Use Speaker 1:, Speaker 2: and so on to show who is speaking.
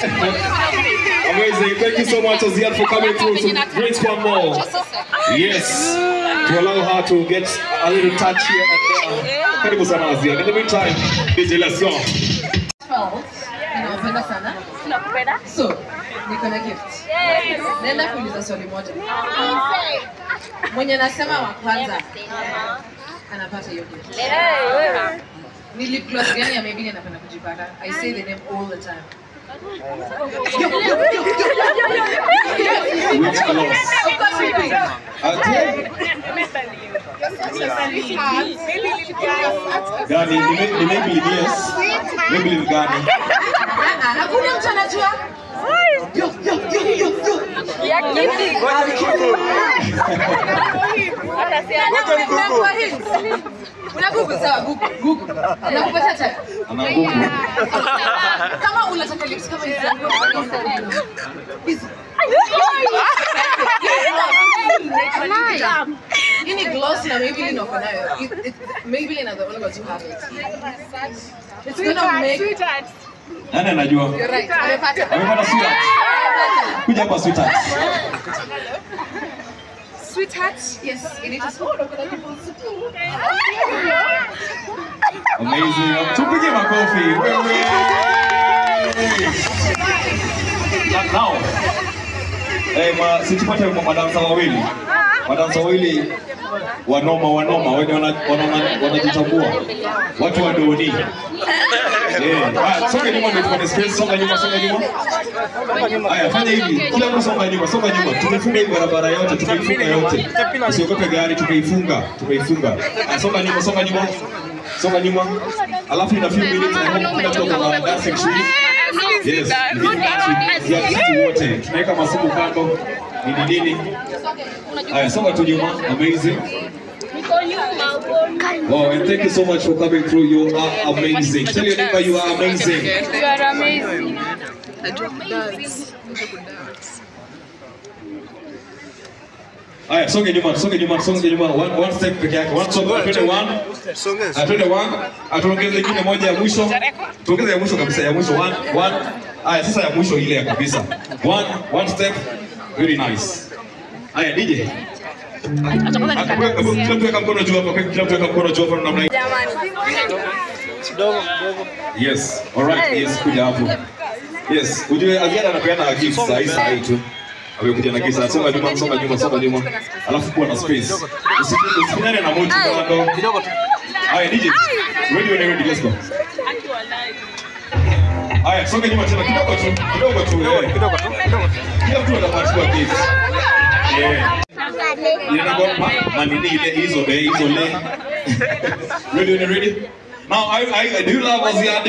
Speaker 1: Amazing. Thank you so much, Aziad, for coming through. Some great fun more. Yes. To allow her to get a little touch here and there. Karibu sana, Aziad. In the meantime, DJ, let's go.
Speaker 2: So, niko na gift. Nenda kuuliza swali moja. Mwenye nasema wa kwanza anapata hiyo gift. Ni lip gloss gani ya maybe anapenda kujipaka? I say the name all the time.
Speaker 1: Which gloss?
Speaker 2: Of course we pick.
Speaker 1: Gani, ni maybe yes. Maybe ni gani?
Speaker 2: Hakuna mtu anajua. Ya kipi? Unagugu sawa, gugu. Anakupata tena.
Speaker 1: Anagugu.
Speaker 2: Kama unataka lips kama hizi. Hizi. Ini gloss na Maybelline noko nayo. Maybelline are the only ones who have it. It's gonna make sweetheart.
Speaker 1: Nani anajua?
Speaker 2: You're right. Amepata
Speaker 1: sweetheart. Kuja hapa sweetheart.
Speaker 2: Sweetheart? Yes. You need to support other people.
Speaker 1: Amazing. Tupige makofi. Now. Situpate madansa wawili. Madansa wawili wanoma wanajitambua. Watu wa doni. Songa nyuma ndio tupate space, songa nyuma. Haya, fanya hivi. Kila mtu songa nyuma. Tumefunga hii barabara yote, tumeifunga yote. Usiogope gari, tumeifunga. Songa nyuma. Alafu ina few minutes na kila mtu kwa dancing shoes. Yes. Wote tunaweka masimu kando. Nini? Haya, songa tu nyuma. Amazing. Wow, and thank you so much for coming through. You are amazing. Tell your neighbor you are amazing.
Speaker 3: You are amazing.
Speaker 1: Aya, songa nyuma. One step peke yake. One. Atende one. Atuongeze nyingine moja ya mwisho. Tuongeze ya mwisho kabisa, ya mwisho. One. Aya, sasa ya mwisho ile ya kabisa. One step. Very nice. Aya, DJ. Kila mtu weka mkono juu hapa namna hii. Yes, alright, yes, kuja hapo. Yes, ujue Aziada anapeana gift saa hii tu. Amekuja na gift, songa nyuma. Alafu kuwa na space. Usifinane na mtu bado. Haya, DJ. Ready, let's go. Haya, songa nyuma tena kidogo tu. Kila mtu anapatiwa gift. Yeah. Ready? Now, do you love Aziad?